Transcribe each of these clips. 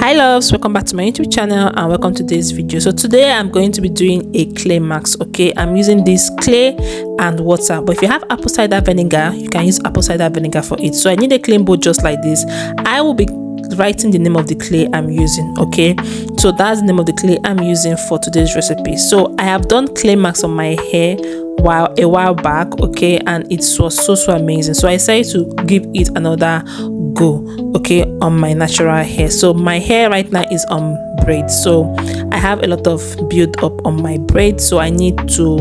Hi loves, welcome back to my YouTube channel and welcome to today's video. So today I'm going to be doing a clay mask. Okay, I'm using this clay and water, but if you have apple cider vinegar, you can use apple cider vinegar for it. So I need a clean bowl just like this. I will be writing the name of the clay I'm using. Okay, so that's the name of the clay I'm using for today's recipe. So I have done clay masks on my hair a while back, okay, and it was so amazing. So I decided to give it another go, okay, on my natural hair. So my hair right now is on braids, so I have a lot of build up on my braids, so I need to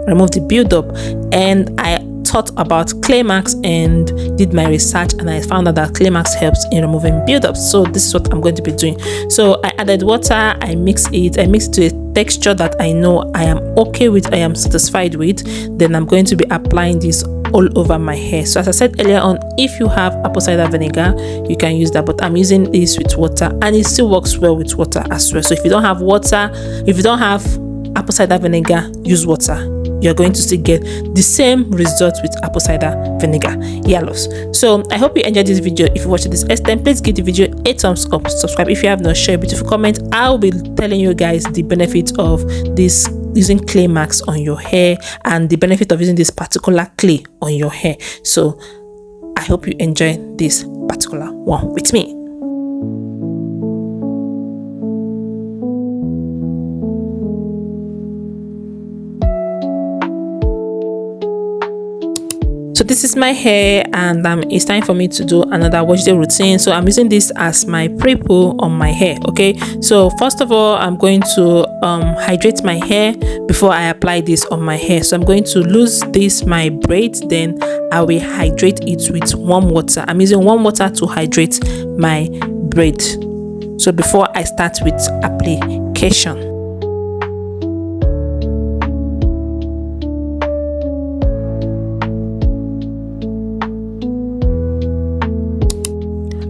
remove the build up. And I thought about clay masks and did my research, and I found out that clay masks helps in removing buildup. So this is what I'm going to be doing. So I added water, I mixed it to a texture that I know I am okay with, I am satisfied with. Then I'm going to be applying this all over my hair. So as I said earlier on, if you have apple cider vinegar, you can use that, but I'm using this with water and it still works well with water as well. So if you don't have water, if you don't have apple cider vinegar, use water. You're going to still get the same result with apple cider vinegar. Yeah, loves. So I hope you enjoyed this video. If you watched this extent, please give the video a thumbs up, subscribe if you have not, share a beautiful comment. I'll be telling you guys the benefits of this using clay masks on your hair and the benefit of using this particular clay on your hair. So I hope you enjoy this particular one with me. So this is my hair, and it's time for me to do another wash day routine. So I'm using this as my pre-poo on my hair. Okay, so first of all, I'm going to hydrate my hair before I apply this on my hair. So I'm going to lose my braids, then I will hydrate it with warm water. I'm using warm water to hydrate my braid. So before I start with application.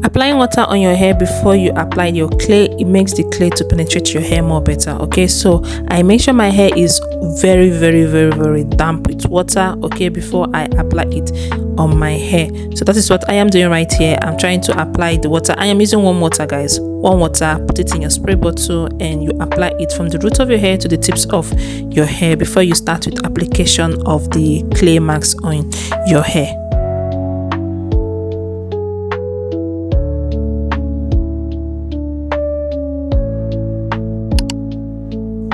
Applying water on your hair before you apply your clay, it makes the clay to penetrate your hair more better. Okay, so I make sure my hair is very damp with water, okay, before I apply it on my hair. So that is what I am doing right here. I'm trying to apply the water. I am using warm water, guys. Warm water, put it in your spray bottle and you apply it from the root of your hair to the tips of your hair before you start with application of the clay masks on your hair.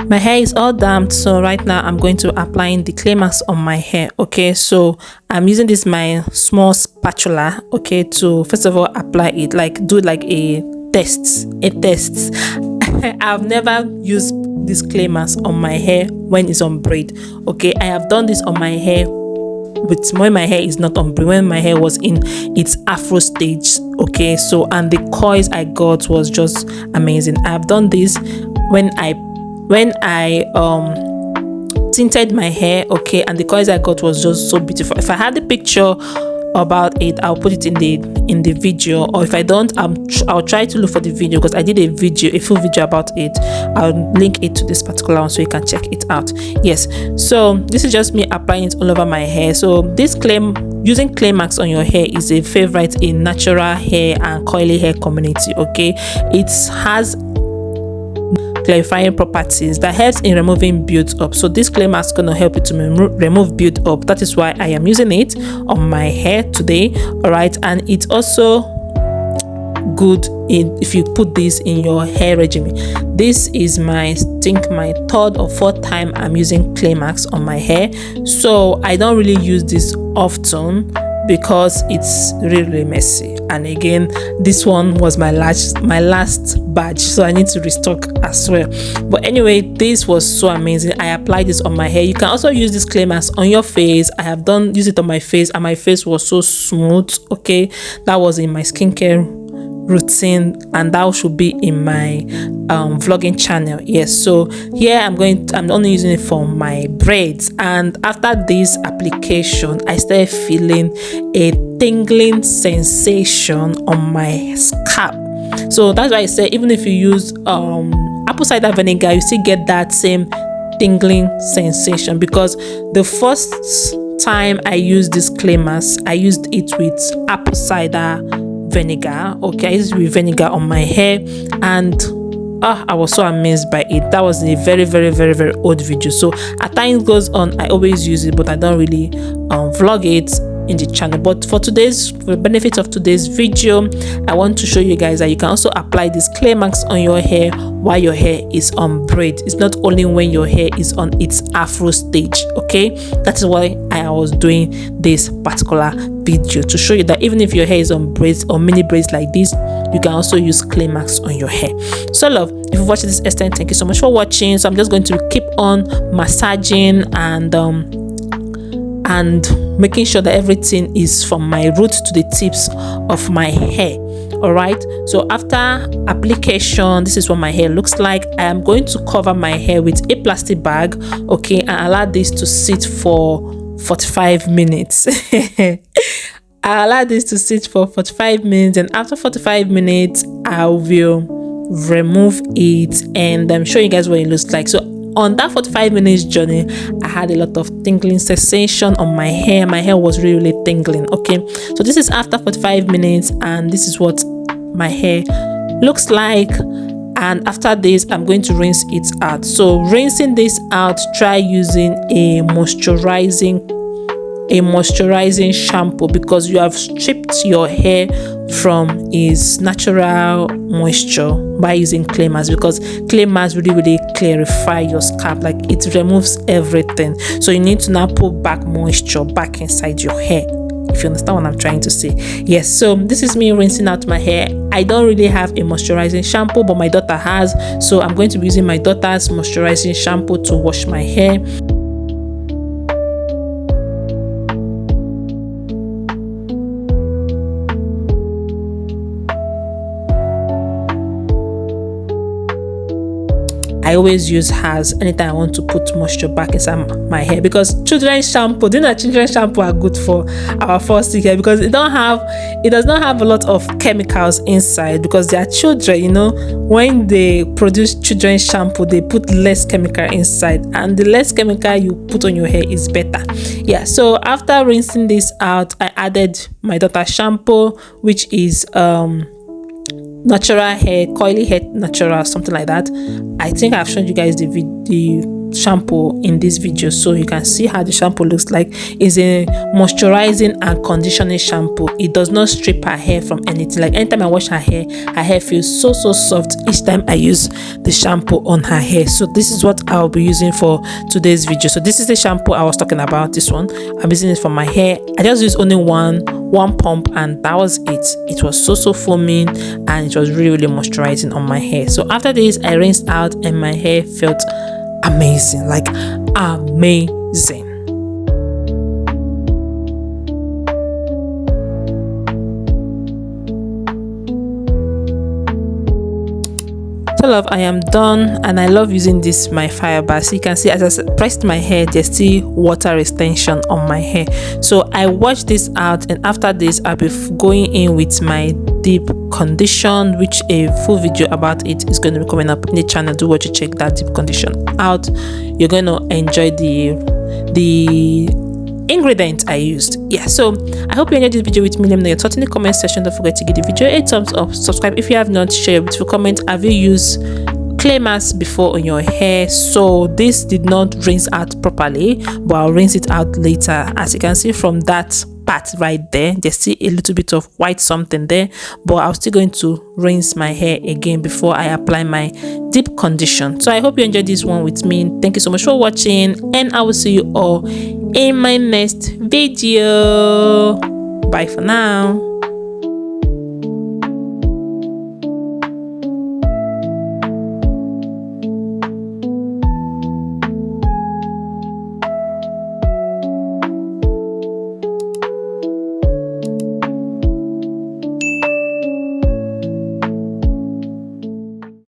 My hair is all damp, so right now I'm going to applying the clay mask on my hair. Okay, so I'm using this my small spatula, okay, to first of all apply it, like do like a test. I've never used this clay mask on my hair when it's on braid. Okay, I have done this on my hair with when my hair is not on braid, when my hair was in its afro stage. Okay, so and the coils I got was just amazing. I've done this when I tinted my hair, okay, and the coils I got was just so beautiful. If I had the picture about it, I'll put it in the video, or if I don't, I'll try to look for the video because I did a full video about it. I'll link it to this particular one so you can check it out. Yes, so this is just me applying it all over my hair. So this using clay masks on your hair is a favorite in natural hair and coily hair community. Okay, it has clarifying properties that helps in removing build up. So this clay mask is going to help you to remove build up. That is why I am using it on my hair today. All right, and it's also good if you put this in your hair regimen. This is my third or fourth time I'm using clay masks on my hair, so I don't really use this often because it's really messy. And again, this one was my last batch, so I need to restock as well. But anyway, this was so amazing. I applied this on my hair. You can also use this clay mask on your face. I have use it on my face, and my face was so smooth. Okay, that was in my skincare routine, and that should be in my vlogging channel. Yes, so here I'm only using it for my braids, and after this application I started feeling a tingling sensation on my scalp. So that's why I say even if you use apple cider vinegar, you still get that same tingling sensation, because the first time I used this clay mask, I used it with apple cider vinegar. Okay, I used with vinegar on my hair, and I was so amazed by it. That was a very, very, very, very old video. So as time goes on, I always use it, but I don't really vlog it in the channel. But for the benefit of today's video, I want to show you guys that you can also apply this clay mask on your hair while your hair is on braid. It's not only when your hair is on its afro stage. Okay, that is why I was doing this particular video, to show you that even if your hair is on braids or mini braids like this, you can also use clay masks on your hair. So love, if you've watched this extent, thank you so much for watching. So I'm just going to keep on massaging and making sure that everything is from my roots to the tips of my hair. All right, so after application, this is what my hair looks like. I am going to cover my hair with a plastic bag, okay, and allow this to sit for 45 minutes. I allow this to sit for 45 minutes, and after 45 minutes I will remove it and show you guys what it looks like. So on that 45 minutes journey, I had a lot of tingling sensation on my hair. My hair was really tingling. Okay, so this is after 45 minutes, and this is what my hair looks like. And after this, I'm going to rinse it out. So rinsing this out, try using a moisturizing shampoo, because you have stripped your hair from its natural moisture by using clay mask, because clay mask really clarify your scalp, like it removes everything. So you need to now put back moisture back inside your hair, if you understand what I'm trying to say. Yes, so this is me rinsing out my hair. I don't really have a moisturizing shampoo, but my daughter has, so I'm going to be using my daughter's moisturizing shampoo to wash my hair. I always use hers anytime I want to put moisture back inside my hair, because children's shampoo, do you know children's shampoo are good for our first hair, because it does not have a lot of chemicals inside, because they are children, you know. When they produce children's shampoo, they put less chemical inside, and the less chemical you put on your hair is better. Yeah, so after rinsing this out, I added my daughter's shampoo, which is natural hair, coily hair natural, something like that. I think I've shown you guys the shampoo in this video, so you can see how the shampoo looks like. It's a moisturizing and conditioning shampoo. It does not strip her hair from anything. Like anytime I wash her hair feels so soft each time I use the shampoo on her hair. So this is what I'll be using for today's video. So this is the shampoo I was talking about. This one I'm using it for my hair. I just used only one pump, and that was it. It was so foaming, and it was really moisturizing on my hair. So after this, I rinsed out, and my hair felt amazing, like amazing. So love, I am done, and I love using this my fiber. So you can see as I pressed my hair, there's still water retention on my hair. So I washed this out, and after this I'll be going in with my deep condition, which a full video about it is going to be coming up in the channel. Do watch to check that deep condition out. You're going to enjoy the ingredient I used. Yeah, so I hope you enjoyed this video with me. Let me know your thoughts in the comment section. Don't forget to give the video a thumbs up, subscribe if you have not, share a beautiful comment. Have you used clay mask before on your hair? So this did not rinse out properly, but I'll rinse it out later. As you can see from that part right there, there's still a little bit of white something there, but I'm still going to rinse my hair again before I apply my deep condition. So I hope you enjoyed this one with me. Thank you so much for watching, and I will see you all in my next video. Bye for now.